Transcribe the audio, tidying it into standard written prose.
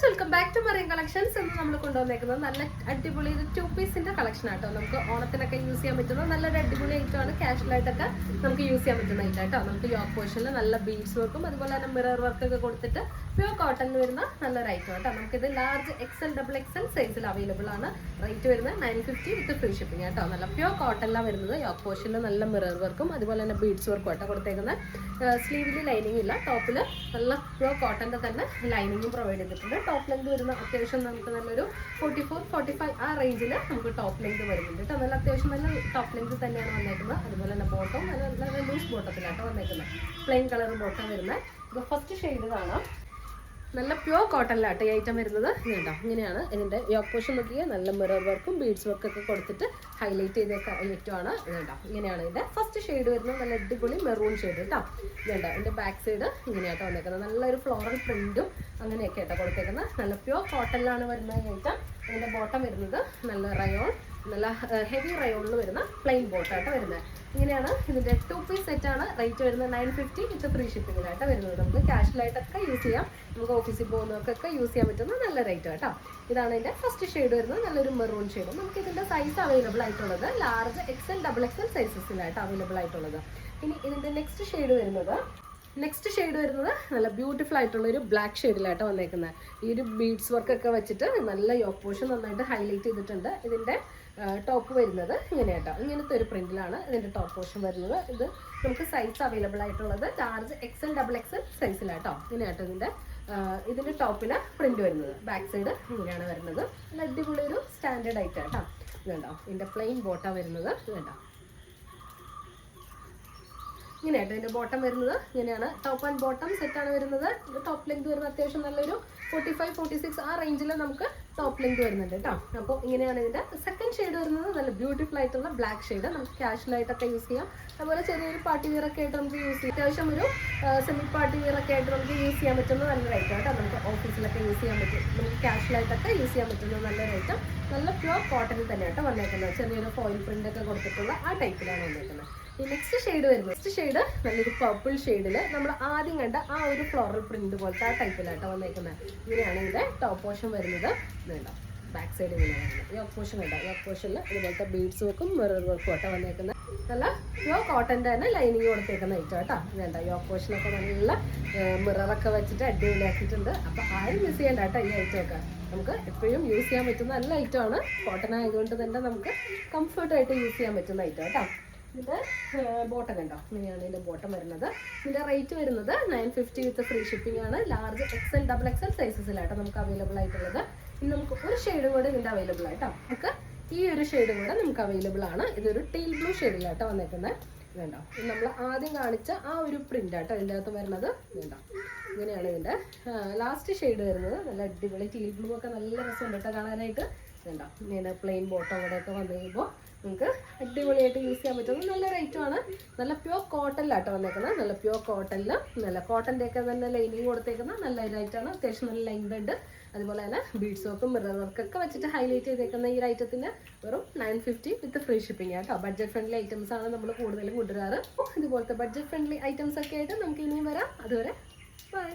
Welcome back to Mariyam collections. എന്ന് നമ്മൾ കൊണ്ടുവന്നേക്കുന്നത് നല്ല അടിപൊളി ഒരു 2 പീസിന്റെ കളക്ഷൻ ആട്ടോ. നമുക്ക് ഓണത്തിനൊക്കെ യൂസ് ചെയ്യാൻ പറ്റുന്ന നല്ലൊരു അടിപൊളി ഐറ്റമാണ്. കാഷ്വലായിട്ടൊക്കെ നമുക്ക് യൂസ് ചെയ്യാൻ പറ്റുന്ന ഐറ്റം ആട്ടോ. നമുക്ക് യോക്ക് പോർഷനിൽ നല്ല ബീഡ്സ് വർക്കും അതുപോലെ തന്നെ മിറർ വർക്കൊക്കെ കൊടുത്തിട്ട് പ്യൂർ കോട്ടണിൽ വരുന്ന നല്ലൊരു ഐറ്റം ആട്ടോ. നമുക്കിത് ലാർജ് XL XXL സൈസിൽ അവൈലബിൾ ആണ്. റേറ്റ് വരുന്നത് 950 വിത്ത് ഫ്രീ ഷിപ്പിംഗ് ആട്ടോ. നല്ല പ്യൂർ കോട്ടണിലാണ് വരുന്നത്. യോക്ക് പോർഷനിൽ നല്ല മിറർ വർക്കും അതുപോലെ തന്നെ ബീഡ്സ് വർക്കും ആട്ടോ കൊടുത്തേക്കുന്നത്. സ്ലീവിൽ ലൈനിങ് ഇല്ല, ടോപ്പിൽ നല്ല പ്യൂർ കോട്ടൻ്റെ തന്നെ ലൈനിങ്ങും പ്രൊവൈഡ് ചെയ്തിട്ടുണ്ട്. ടോപ്പ് ലെങ്ത് വരുന്ന അത്യാവശ്യം നമുക്ക് നല്ലൊരു 44-45 ആ റേഞ്ചിൽ നമുക്ക് ടോപ്പ് ലെങ്ത് വരുന്നുണ്ട് കേട്ടോ. നല്ല അത്യാവശ്യം നല്ല ടോപ്പ് ലെങ്ത് തന്നെയാണ് വന്നേക്കുന്നത്. അതുപോലെ തന്നെ ബോട്ടം നല്ല ലൂസ് ബോട്ടത്തിലാട്ടോ വന്നേക്കുന്നത്. പ്ലെയിൻ കളർ ബോട്ടം വരുന്നത്. ഇപ്പോൾ ഫസ്റ്റ് ഷെയ്ഡ് കാണാം. നല്ല പ്യൂർ കോട്ടണിലാട്ടോ ഈ ഐറ്റം വരുന്നത്. കേട്ടോ ഇങ്ങനെയാണ് ഇതിൻ്റെ യോക്ക് പോർഷൻ നോക്കിയാൽ നല്ല മിറർ വർക്കും ബീഡ്സ് വർക്കൊക്കെ കൊടുത്തിട്ട് ഹൈലൈറ്റ് ചെയ്ത ഐറ്റമാണ്. കേട്ടോ ഇങ്ങനെയാണ് ഇതിൻ്റെ ഫസ്റ്റ് ഷെയ്ഡ് വരുന്നത്. നല്ല അടിപൊളി മെറൂൺ ഷെയ്ഡ് കേട്ടോ. കേട്ടോ ഇതിൻ്റെ ബാക്ക് സൈഡ് ഇങ്ങനെയാട്ടോ വന്നേക്കുന്നത്. നല്ലൊരു ഫ്ലോറൽ പ്രിൻറ്റും അങ്ങനെയൊക്കെ ആട്ടോ കൊടുത്തേക്കുന്നത്. നല്ല പ്യൂർ കോട്ടണിലാണ് വരുന്ന ഈ ഐറ്റം. ഇതിൻ്റെ ബോട്ടം വരുന്നത് നല്ല റയോൺ, നല്ല ഹെവി റയോണിൽ വരുന്ന പ്ലെയിൻ ബോട്ടായിട്ട് വരുന്നത്. ഇങ്ങനെയാണ് ഇതിൻ്റെ 2 പീസ് സെറ്റാണ്. റേറ്റ് വരുന്നത് 950 വിത്ത് ഫ്രീ ഷിപ്പിങ്ങിലായിട്ട് വരുന്നത്. നമുക്ക് കാഷ്വലായിട്ടൊക്കെ യൂസ് ചെയ്യാം. നമുക്ക് ഓഫീസിൽ പോകുന്നവർക്കൊക്കെ യൂസ് ചെയ്യാൻ പറ്റുന്ന നല്ല റേറ്റ് കേട്ടോ. ഇതാണ് ഇതിൻ്റെ ഫസ്റ്റ് ഷെയ്ഡ് വരുന്നത്. നല്ലൊരു മെറൂൺ ഷെയ്ഡ്. നമുക്ക് ഇതിൻ്റെ സൈസ് അവൈലബിൾ ആയിട്ടുള്ളത് ലാർജ് XL XXL സൈസസിലായിട്ട് അവൈലബിൾ ആയിട്ടുള്ളത്. ഇനി ഇതിൻ്റെ നെക്സ്റ്റ് ഷെയ്ഡ് വരുന്നത് നല്ല ബ്യൂട്ടിഫുൾ ആയിട്ടുള്ള ഒരു ബ്ലാക്ക് ഷെയ്ഡിലായിട്ട് വന്നേക്കുന്നത്. ഈ ഒരു ബീഡ്സ് വർക്കൊക്കെ വെച്ചിട്ട് നല്ല യോക്ക് പോർഷൻ നന്നായിട്ട് ഹൈലൈറ്റ് ചെയ്തിട്ടുണ്ട്. ഇതിൻ്റെ ടോപ്പ് വരുന്നത് ഇങ്ങനെയാട്ടോ. ഇങ്ങനത്തെ ഒരു പ്രിന്റിലാണ് ഇതിൻ്റെ ടോപ്പ് പോർഷൻ വരുന്നത്. ഇത് നമുക്ക് സൈസ് അവൈലബിൾ ആയിട്ടുള്ളത് ലാർജ് XL XXL സൈസിലാട്ടോ. ഇങ്ങനെയാട്ടോ ഇതിൻ്റെ ടോപ്പിന് പ്രിന്റ് വരുന്നത്. ബാക്ക് സൈഡ് ഇങ്ങനെയാണ് വരുന്നത്. നല്ല അടിപൊളി ഒരു സ്റ്റാൻഡേർഡ് ആയിട്ട് കേട്ടോ. ഇതുണ്ടോ ഇതിൻ്റെ പ്ലെയിൻ ബോട്ടാണ് വരുന്നത്. ഇതുണ്ടോ ഇങ്ങനെയാട്ടോ ഇതിൻ്റെ ബോട്ടം വരുന്നത്. ഇങ്ങനെയാണ് ടോപ്പ് ആൻഡ് ബോട്ടം സെറ്റാണ് വരുന്നത്. ടോപ്പ് ലെങ്ത് വരുന്നത് അത്യാവശ്യം നല്ലൊരു 45-46 ആ റേഞ്ചിൽ നമുക്ക് ടോപ്പ് ലെങ്ത് വരുന്നുണ്ട് കേട്ടോ. അപ്പോൾ ഇങ്ങനെയാണ് ഇതിൻ്റെ സെക്കൻഡ് ഷെയ്ഡ് വരുന്നത്. നല്ല ബ്യൂട്ടിഫുൾ ആയിട്ടുള്ള ബ്ലാക്ക് ഷെയ്ഡ്. നമുക്ക് കാഷ്വലായിട്ടൊക്കെ യൂസ് ചെയ്യാം. അതുപോലെ ചെറിയൊരു പാർട്ടി വിയർ ഒക്കെ ആയിട്ട് നമുക്ക് യൂസ് ചെയ്യാം. അത്യാവശ്യം ഒരു സെമി പാർട്ടി വിയർ ഒക്കെ ആയിട്ട് നമുക്ക് യൂസ് ചെയ്യാൻ പറ്റുന്ന നല്ലൊരു ഐറ്റം കേട്ടോ. നമുക്ക് ഓഫീസിലൊക്കെ യൂസ് ചെയ്യാൻ പറ്റും. നമുക്ക് കാഷ്വലായിട്ടൊക്കെ യൂസ് ചെയ്യാൻ പറ്റുന്ന നല്ലൊരു ഐറ്റം. നല്ല പ്യൂർ കോട്ടണിൽ തന്നെയാട്ടോ വന്നേക്കുന്നത്. ചെറിയൊരു ഫോയിൽ പ്രിന്റ് ഒക്കെ കൊടുത്തിട്ടുള്ള ആ ടൈപ്പിലാണ് വന്നേക്കുന്നത്. ഈ നെക്സ്റ്റ് ഷെയ്ഡ് നല്ലൊരു പർപ്പിൾ ഷെയ്ഡിൽ നമ്മൾ ആദ്യം കണ്ട ആ ഒരു ഫ്ലോറൽ പ്രിന്റ് പോലത്തെ ആ ടൈപ്പിലാട്ടോ വന്നേക്കുന്നത്. ഇങ്ങനെയാണ് ഇതിൻ്റെ ടോപ്പ് പോർഷൻ വരുന്നത്. വേണ്ട ബാക്ക് സൈഡ് ഇങ്ങനെയാണ് വരുന്നത്. യോക്ക് പോർഷൻ വേണ്ട. യോക്ക് പോർഷനിൽ ഇതുപോലത്തെ ബീഡ്സ് വർക്കും മിറർ വർക്കും ആട്ടോ വന്നേക്കുന്നത്. നല്ല പ്യൂർ കോട്ടൻ്റെ തന്നെ ലൈനിങ് കൊടുത്തേക്കുന്ന ഐറ്റം കേട്ടോ. വേണ്ട യോക്ക് പോർഷനൊക്കെ നല്ല മിററൊക്കെ വെച്ചിട്ട് അടിപൊളിയാക്കിയിട്ടുണ്ട്. അപ്പോൾ ആരും മിസ് ചെയ്യേണ്ട കേട്ടോ ഈ ഐറ്റമൊക്കെ. നമുക്ക് എപ്പോഴും യൂസ് ചെയ്യാൻ പറ്റുന്ന നല്ല ഐറ്റമാണ്. കോട്ടൺ ആയതുകൊണ്ട് തന്നെ നമുക്ക് കംഫർട്ടായിട്ട് യൂസ് ചെയ്യാൻ പറ്റുന്ന ഐറ്റം കേട്ടോ. ഇതിൻ്റെ ബോട്ടം കണ്ടോ ഇങ്ങനെയാണ് ഇതിൻ്റെ ബോട്ടം വരുന്നത്. ഇതിൻ്റെ റേറ്റ് വരുന്നത് 950 വിത്ത് ഫ്രീ ഷിപ്പിംഗ് ആണ്. ലാർജ് XL XXL സൈസസിലാട്ടോ നമുക്ക് അവൈലബിൾ ആയിട്ടുള്ളത്. ഇനി നമുക്ക് ഒരു ഷെയ്ഡും കൂടെ ഇതിൻ്റെ അവൈലബിൾ ആയിട്ടോ. നമുക്ക് ഈ ഒരു ഷെയ്ഡും കൂടെ നമുക്ക് അവൈലബിൾ ആണ്. ഇതൊരു ടീൽ ബ്ലൂ ഷെയ്ഡിലാട്ടോ വന്നേക്കുന്നത്. വേണ്ടോ നമ്മൾ ആദ്യം കാണിച്ച ആ ഒരു പ്രിന്റ് ആട്ടോ ഇതിൻ്റെ അകത്ത് വരുന്നത്. വേണ്ടോ ഇങ്ങനെയാണ് ഇതിൻ്റെ ലാസ്റ്റ് ഷെയ്ഡ് വരുന്നത്. നല്ല അടിപൊളി ടീൽ ബ്ലൂ ഒക്കെ നല്ല രസമുണ്ട് കേട്ടോ കാണാനായിട്ട്. വേണ്ട ഇങ്ങനെ പ്ലെയിൻ ബോട്ടം കൂടെയൊക്കെ വന്നു കഴിയുമ്പോൾ നമുക്ക് അടിപൊളിയായിട്ട് യൂസ് ചെയ്യാൻ പറ്റുന്ന നല്ലൊരു ഐറ്റമാണ്. നല്ല പ്യൂർ കോട്ടണിലാട്ടോ വന്നേക്കുന്നത്. നല്ല പ്യൂർ കോട്ടണിൽ നല്ല കോട്ടൻ്റെ ഒക്കെ തന്നെ ലൈനിങ് കൊടുത്തേക്കുന്ന നല്ല ഇതായിട്ടാണ്. അത്യാവശ്യം നല്ല ലെങ്ത് ഉണ്ട്. അതുപോലെ തന്നെ ബീഡ്സ് വർക്കും മിറർ വർക്കൊക്കെ വെച്ചിട്ട് ഹൈലൈറ്റ് ചെയ്തേക്കുന്ന ഈ ഐറ്റത്തിന് വെറും 950 വിത്ത് ഫ്രീ ഷിപ്പിംഗ് ആട്ടോ. ബഡ്ജറ്റ് ഫ്രണ്ട്ലി ഐറ്റംസ് ആണ് നമ്മൾ കൂടുതലും കൊണ്ടുവരാറ്. ഇതുപോലത്തെ ബഡ്ജറ്റ് ഫ്രണ്ട്ലി ഐറ്റംസ് ഒക്കെ ആയിട്ട് നമുക്ക് ഇനിയും വരാം. അതുവരെ ബൈ.